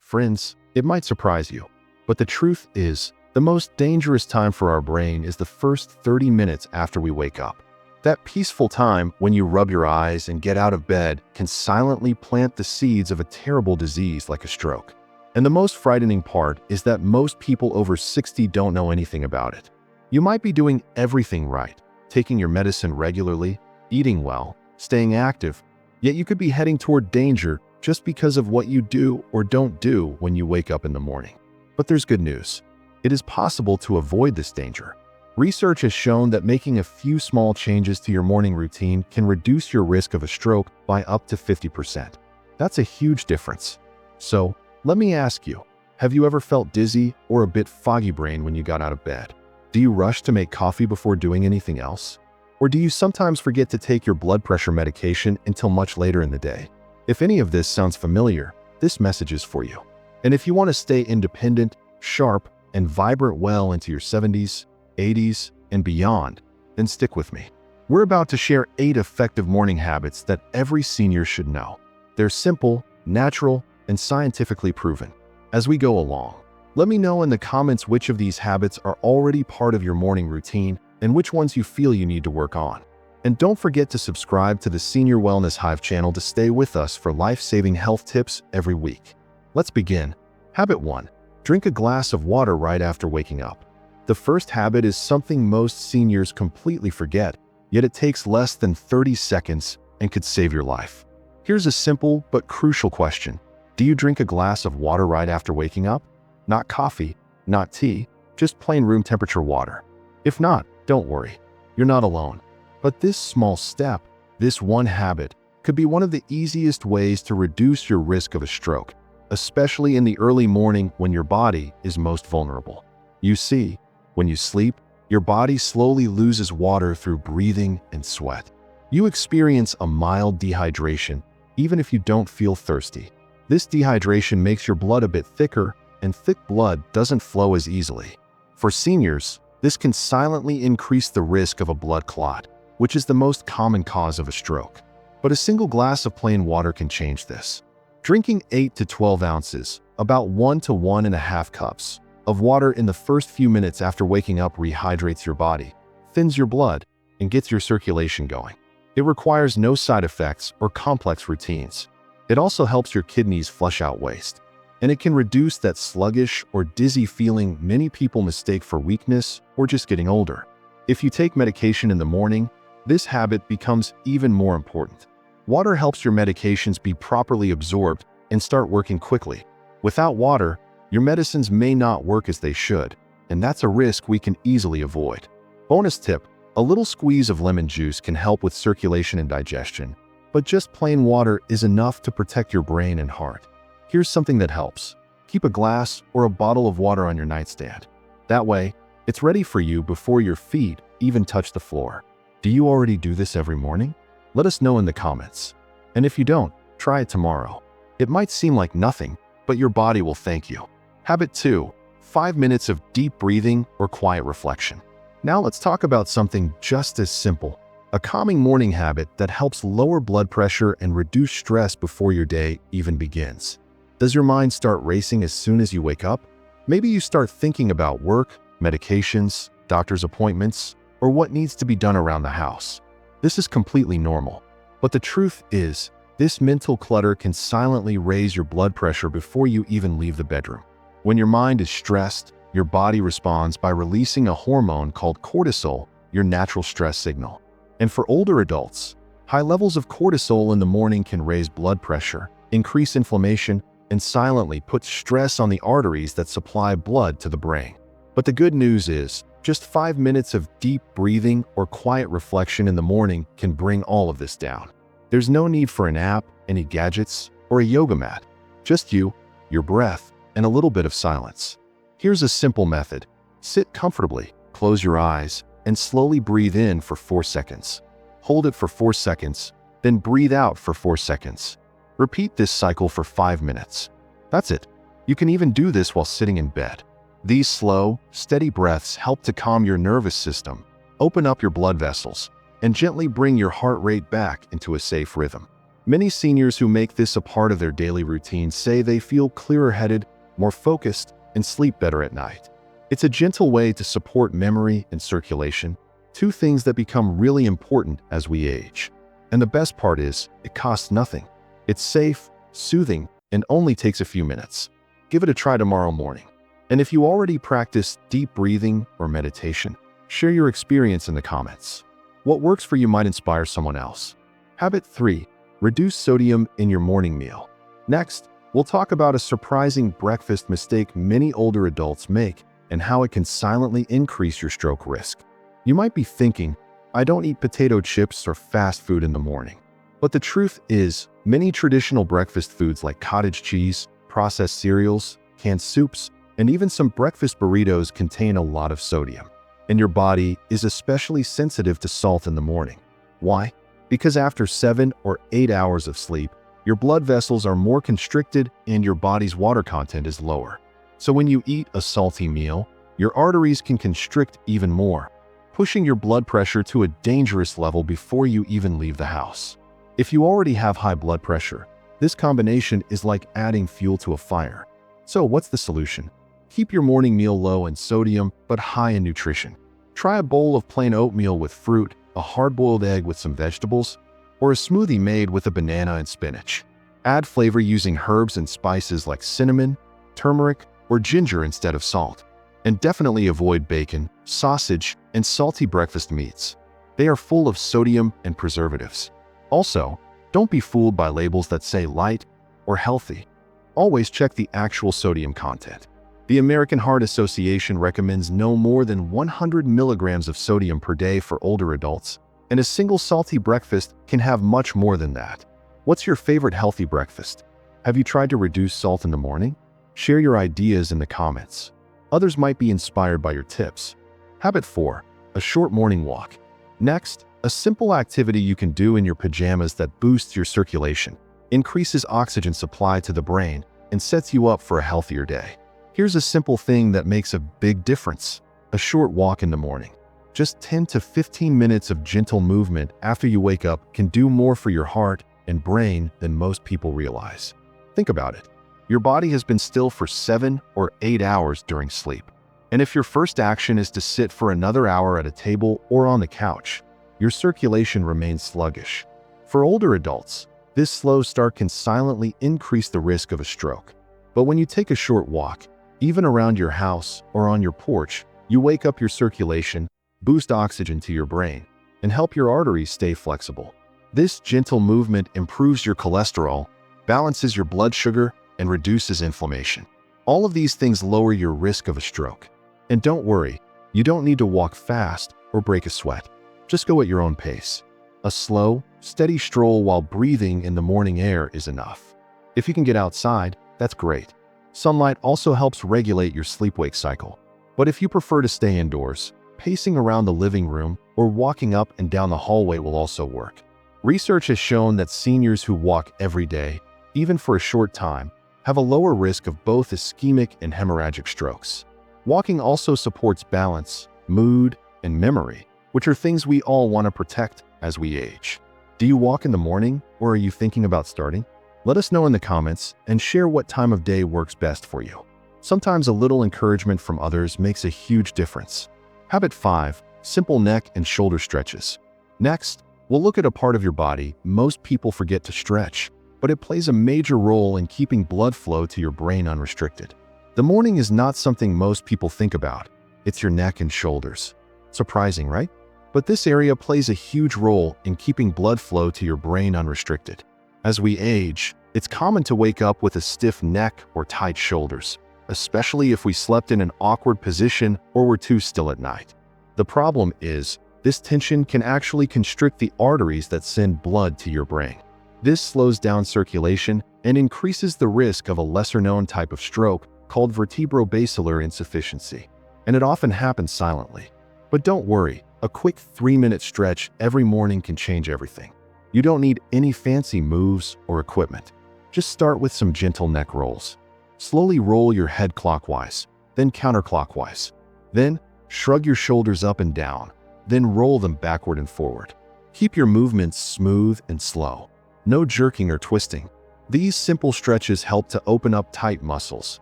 Friends, it might surprise you, but the truth is, the most dangerous time for our brain is the first 30 minutes after we wake up. That peaceful time when you rub your eyes and get out of bed can silently plant the seeds of a terrible disease like a stroke. And the most frightening part is that most people over 60 don't know anything about it. You might be doing everything right, taking your medicine regularly, eating well, staying active, yet you could be heading toward danger just because of what you do or don't do when you wake up in the morning. But there's good news. It is possible to avoid this danger. Research has shown that making a few small changes to your morning routine can reduce your risk of a stroke by up to 50%. That's a huge difference. So, let me ask you, have you ever felt dizzy or a bit foggy brain when you got out of bed? Do you rush to make coffee before doing anything else? Or do you sometimes forget to take your blood pressure medication until much later in the day? If any of this sounds familiar, this message is for you. And if you want to stay independent, sharp, and vibrant well into your 70s, 80s, and beyond, then stick with me. We're about to share 8 effective morning habits that every senior should know. They're simple, natural, and scientifically proven. As we go along, let me know in the comments which of these habits are already part of your morning routine and which ones you feel you need to work on. And don't forget to subscribe to the Senior Wellness Hive channel to stay with us for life-saving health tips every week. Let's begin. Habit 1. Drink a glass of water right after waking up. The first habit is something most seniors completely forget, yet it takes less than 30 seconds and could save your life. Here's a simple but crucial question. Do you drink a glass of water right after waking up? Not coffee, not tea, just plain room temperature water. If not, don't worry. You're not alone. But this small step, this one habit, could be one of the easiest ways to reduce your risk of a stroke, especially in the early morning when your body is most vulnerable. You see, when you sleep, your body slowly loses water through breathing and sweat. You experience a mild dehydration, even if you don't feel thirsty. This dehydration makes your blood a bit thicker, and thick blood doesn't flow as easily. For seniors, this can silently increase the risk of a blood clot, which is the most common cause of a stroke. But a single glass of plain water can change this. Drinking 8 to 12 ounces, about 1 to 1.5 cups, of water in the first few minutes after waking up rehydrates your body, thins your blood, and gets your circulation going. It requires no side effects or complex routines. It also helps your kidneys flush out waste, and it can reduce that sluggish or dizzy feeling many people mistake for weakness or just getting older. If you take medication in the morning, this habit becomes even more important. Water helps your medications be properly absorbed and start working quickly. Without water, your medicines may not work as they should, and that's a risk we can easily avoid. Bonus tip, a little squeeze of lemon juice can help with circulation and digestion, but just plain water is enough to protect your brain and heart. Here's something that helps. Keep a glass or a bottle of water on your nightstand. That way, it's ready for you before your feet even touch the floor. Do you already do this every morning? Let us know in the comments. And if you don't, try it tomorrow. It might seem like nothing, but your body will thank you. Habit 2. 5 minutes of deep breathing or quiet reflection. Now let's talk about something just as simple. A calming morning habit that helps lower blood pressure and reduce stress before your day even begins. Does your mind start racing as soon as you wake up? Maybe you start thinking about work, medications, doctor's appointments, or what needs to be done around the house. This is completely normal. But the truth is, this mental clutter can silently raise your blood pressure before you even leave the bedroom. When your mind is stressed, your body responds by releasing a hormone called cortisol, your natural stress signal. And for older adults, high levels of cortisol in the morning can raise blood pressure, increase inflammation, and silently put stress on the arteries that supply blood to the brain. But the good news is, just 5 minutes of deep breathing or quiet reflection in the morning can bring all of this down. There's no need for an app, any gadgets, or a yoga mat. Just you, your breath, and a little bit of silence. Here's a simple method. Sit comfortably, close your eyes, and slowly breathe in for 4 seconds. Hold it for 4 seconds, then breathe out for 4 seconds. Repeat this cycle for 5 minutes. That's it. You can even do this while sitting in bed. These slow, steady breaths help to calm your nervous system, open up your blood vessels, and gently bring your heart rate back into a safe rhythm. Many seniors who make this a part of their daily routine say they feel clearer-headed, more focused, and sleep better at night. It's a gentle way to support memory and circulation, two things that become really important as we age. And the best part is, it costs nothing. It's safe, soothing, and only takes a few minutes. Give it a try tomorrow morning. And if you already practice deep breathing or meditation, share your experience in the comments. What works for you might inspire someone else. Habit 3. Reduce sodium in your morning meal. Next, we'll talk about a surprising breakfast mistake many older adults make and how it can silently increase your stroke risk. You might be thinking, I don't eat potato chips or fast food in the morning. But the truth is, many traditional breakfast foods like cottage cheese, processed cereals, canned soups, and even some breakfast burritos contain a lot of sodium. And your body is especially sensitive to salt in the morning. Why? Because after 7 or 8 hours of sleep, your blood vessels are more constricted and your body's water content is lower. So when you eat a salty meal, your arteries can constrict even more, pushing your blood pressure to a dangerous level before you even leave the house. If you already have high blood pressure, this combination is like adding fuel to a fire. So what's the solution? Keep your morning meal low in sodium but high in nutrition. Try a bowl of plain oatmeal with fruit, a hard-boiled egg with some vegetables, or a smoothie made with a banana and spinach. Add flavor using herbs and spices like cinnamon, turmeric, or ginger instead of salt. And definitely avoid bacon, sausage, and salty breakfast meats. They are full of sodium and preservatives. Also, don't be fooled by labels that say light or healthy. Always check the actual sodium content. The American Heart Association recommends no more than 100 milligrams of sodium per day for older adults, and a single salty breakfast can have much more than that. What's your favorite healthy breakfast? Have you tried to reduce salt in the morning? Share your ideas in the comments. Others might be inspired by your tips. Habit 4. A short morning walk. Next, a simple activity you can do in your pajamas that boosts your circulation, increases oxygen supply to the brain, and sets you up for a healthier day. Here's a simple thing that makes a big difference. A short walk in the morning. Just 10 to 15 minutes of gentle movement after you wake up can do more for your heart and brain than most people realize. Think about it. Your body has been still for 7 or 8 hours during sleep. And if your first action is to sit for another hour at a table or on the couch, your circulation remains sluggish. For older adults, this slow start can silently increase the risk of a stroke. But when you take a short walk, even around your house or on your porch, you wake up your circulation, boost oxygen to your brain, and help your arteries stay flexible. This gentle movement improves your cholesterol, balances your blood sugar, and reduces inflammation. All of these things lower your risk of a stroke. And don't worry, you don't need to walk fast or break a sweat. Just go at your own pace. A slow, steady stroll while breathing in the morning air is enough. If you can get outside, that's great. Sunlight also helps regulate your sleep-wake cycle. But if you prefer to stay indoors, pacing around the living room or walking up and down the hallway will also work. Research has shown that seniors who walk every day, even for a short time, have a lower risk of both ischemic and hemorrhagic strokes. Walking also supports balance, mood, and memory, which are things we all want to protect as we age. Do you walk in the morning, or are you thinking about starting? Let us know in the comments and share what time of day works best for you. Sometimes a little encouragement from others makes a huge difference. Habit 5. Simple neck and shoulder stretches. Next, we'll look at a part of your body most people forget to stretch, but it plays a major role in keeping blood flow to your brain unrestricted. The morning is not something most people think about. It's your neck and shoulders. Surprising, right? But this area plays a huge role in keeping blood flow to your brain unrestricted. As we age, it's common to wake up with a stiff neck or tight shoulders, especially if we slept in an awkward position or were too still at night. The problem is, this tension can actually constrict the arteries that send blood to your brain. This slows down circulation and increases the risk of a lesser-known type of stroke called vertebrobasilar insufficiency, and it often happens silently. But don't worry, a quick 3-minute stretch every morning can change everything. You don't need any fancy moves or equipment. Just start with some gentle neck rolls. Slowly roll your head clockwise, then counterclockwise. Then, shrug your shoulders up and down, then roll them backward and forward. Keep your movements smooth and slow. No jerking or twisting. These simple stretches help to open up tight muscles,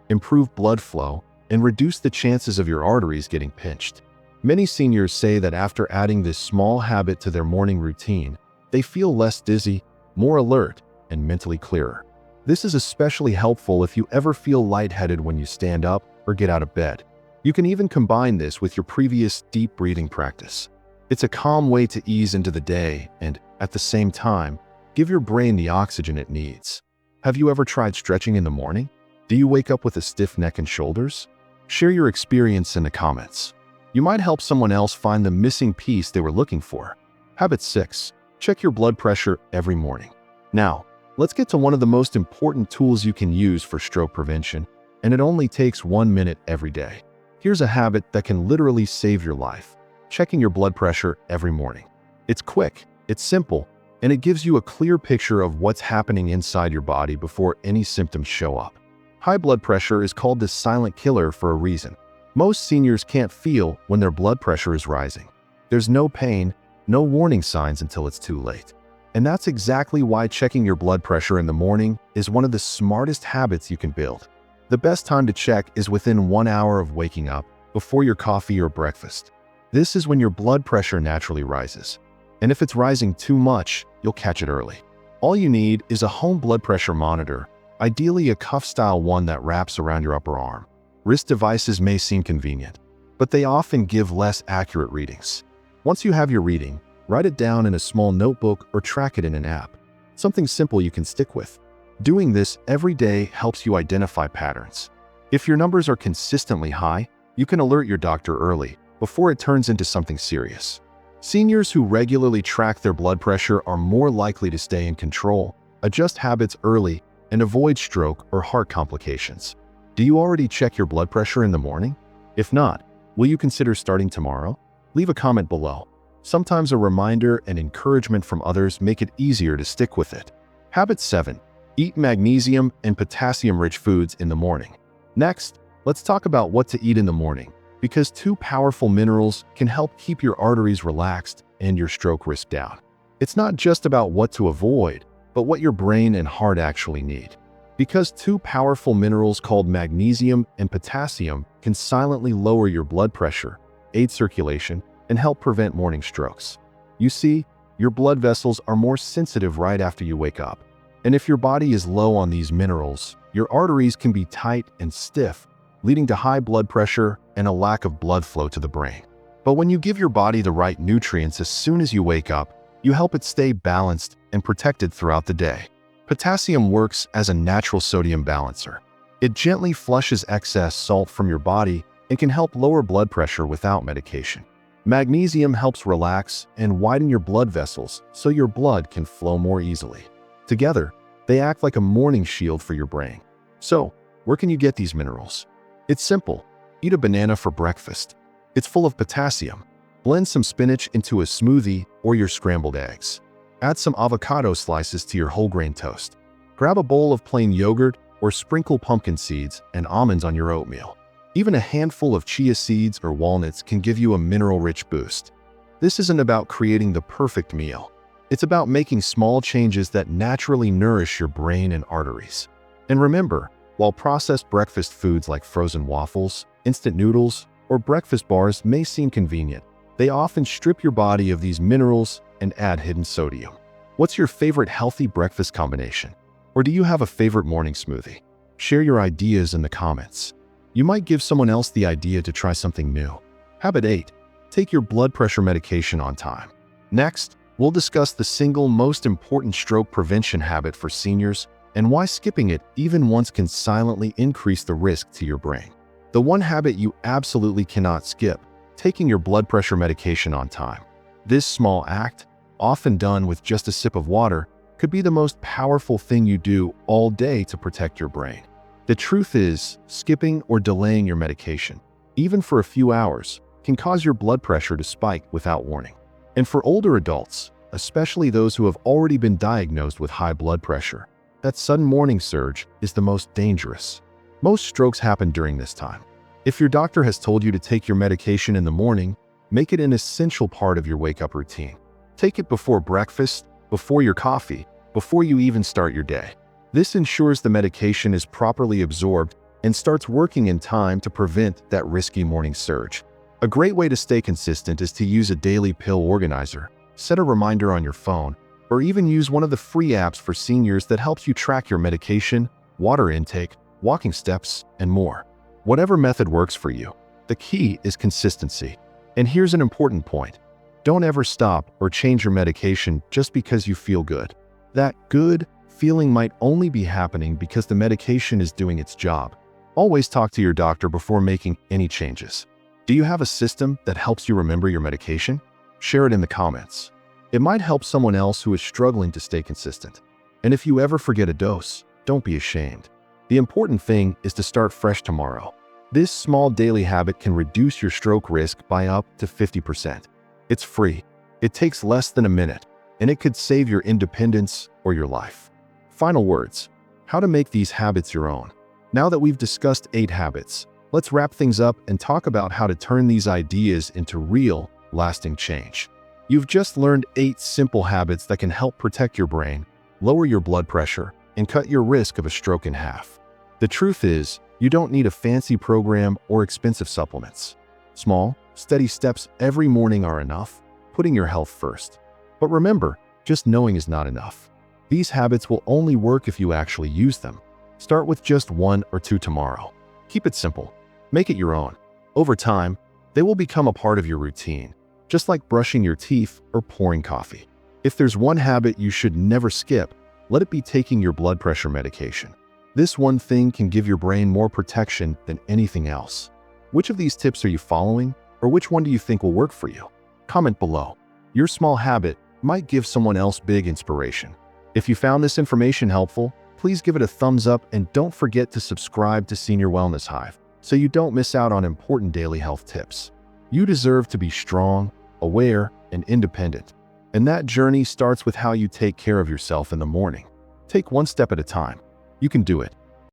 improve blood flow, and reduce the chances of your arteries getting pinched. Many seniors say that after adding this small habit to their morning routine, they feel less dizzy, more alert, and mentally clearer. This is especially helpful if you ever feel lightheaded when you stand up or get out of bed. You can even combine this with your previous deep breathing practice. It's a calm way to ease into the day and, at the same time, give your brain the oxygen it needs. Have you ever tried stretching in the morning? Do you wake up with a stiff neck and shoulders? Share your experience in the comments. You might help someone else find the missing piece they were looking for. Habit 6. Check your blood pressure every morning. Now, let's get to one of the most important tools you can use for stroke prevention, and it only takes 1 minute every day. Here's a habit that can literally save your life: checking your blood pressure every morning. It's quick, it's simple, and it gives you a clear picture of what's happening inside your body before any symptoms show up. High blood pressure is called the silent killer for a reason. Most seniors can't feel when their blood pressure is rising. There's no pain, no warning signs until it's too late. And that's exactly why checking your blood pressure in the morning is one of the smartest habits you can build. The best time to check is within 1 hour of waking up, before your coffee or breakfast. This is when your blood pressure naturally rises. And if it's rising too much, you'll catch it early. All you need is a home blood pressure monitor, ideally a cuff-style one that wraps around your upper arm. Wrist devices may seem convenient, but they often give less accurate readings. Once you have your reading, write it down in a small notebook or track it in an app. Something simple you can stick with. Doing this every day helps you identify patterns. If your numbers are consistently high, you can alert your doctor early, before it turns into something serious. Seniors who regularly track their blood pressure are more likely to stay in control, adjust habits early, and avoid stroke or heart complications. Do you already check your blood pressure in the morning? If not, will you consider starting tomorrow? Leave a comment below. Sometimes a reminder and encouragement from others make it easier to stick with it. Habit 7. Eat magnesium and potassium-rich foods in the morning. Next, let's talk about what to eat in the morning, because two powerful minerals can help keep your arteries relaxed and your stroke risk down. It's not just about what to avoid, but what your brain and heart actually need. Because two powerful minerals called magnesium and potassium can silently lower your blood pressure, aid circulation, and help prevent morning strokes. You see, your blood vessels are more sensitive right after you wake up. And if your body is low on these minerals, your arteries can be tight and stiff, leading to high blood pressure and a lack of blood flow to the brain. But when you give your body the right nutrients as soon as you wake up, you help it stay balanced and protected throughout the day. Potassium works as a natural sodium balancer. It gently flushes excess salt from your body and can help lower blood pressure without medication. Magnesium helps relax and widen your blood vessels so your blood can flow more easily. Together, they act like a morning shield for your brain. So, where can you get these minerals? It's simple. Eat a banana for breakfast. It's full of potassium. Blend some spinach into a smoothie or your scrambled eggs. Add some avocado slices to your whole grain toast. Grab a bowl of plain yogurt or sprinkle pumpkin seeds and almonds on your oatmeal. Even a handful of chia seeds or walnuts can give you a mineral-rich boost. This isn't about creating the perfect meal. It's about making small changes that naturally nourish your brain and arteries. And remember, while processed breakfast foods like frozen waffles, instant noodles, or breakfast bars may seem convenient, they often strip your body of these minerals and add hidden sodium. What's your favorite healthy breakfast combination? Or do you have a favorite morning smoothie? Share your ideas in the comments. You might give someone else the idea to try something new. Habit 8. Take your blood pressure medication on time. Next, we'll discuss the single most important stroke prevention habit for seniors and why skipping it even once can silently increase the risk to your brain. The one habit you absolutely cannot skip: taking your blood pressure medication on time. This small act, often done with just a sip of water, could be the most powerful thing you do all day to protect your brain. The truth is, skipping or delaying your medication, even for a few hours, can cause your blood pressure to spike without warning. And for older adults, especially those who have already been diagnosed with high blood pressure, that sudden morning surge is the most dangerous. Most strokes happen during this time. If your doctor has told you to take your medication in the morning, make it an essential part of your wake-up routine. Take it before breakfast, before your coffee, before you even start your day. This ensures the medication is properly absorbed and starts working in time to prevent that risky morning surge. A great way to stay consistent is to use a daily pill organizer, set a reminder on your phone, or even use one of the free apps for seniors that helps you track your medication, water intake, walking steps, and more. Whatever method works for you, the key is consistency. And here's an important point. Don't ever stop or change your medication just because you feel good. That good feeling might only be happening because the medication is doing its job. Always talk to your doctor before making any changes. Do you have a system that helps you remember your medication? Share it in the comments. It might help someone else who is struggling to stay consistent. And if you ever forget a dose, don't be ashamed. The important thing is to start fresh tomorrow. This small daily habit can reduce your stroke risk by up to 50%. It's free, it takes less than a minute, and it could save your independence or your life. Final words: how to make these habits your own. Now that we've discussed 8 habits, let's wrap things up and talk about how to turn these ideas into real, lasting change. You've just learned 8 simple habits that can help protect your brain, lower your blood pressure, and cut your risk of a stroke in half. The truth is, you don't need a fancy program or expensive supplements. Small, steady steps every morning are enough, putting your health first. But remember, just knowing is not enough. These habits will only work if you actually use them. Start with just 1 or 2 tomorrow. Keep it simple. Make it your own. Over time, they will become a part of your routine, just like brushing your teeth or pouring coffee. If there's one habit you should never skip, let it be taking your blood pressure medication. This one thing can give your brain more protection than anything else. Which of these tips are you following, or which one do you think will work for you? Comment below. Your small habit might give someone else big inspiration. If you found this information helpful, please give it a thumbs up and don't forget to subscribe to Senior Wellness Hive so you don't miss out on important daily health tips. You deserve to be strong, aware, and independent. And that journey starts with how you take care of yourself in the morning. Take one step at a time. You can do it.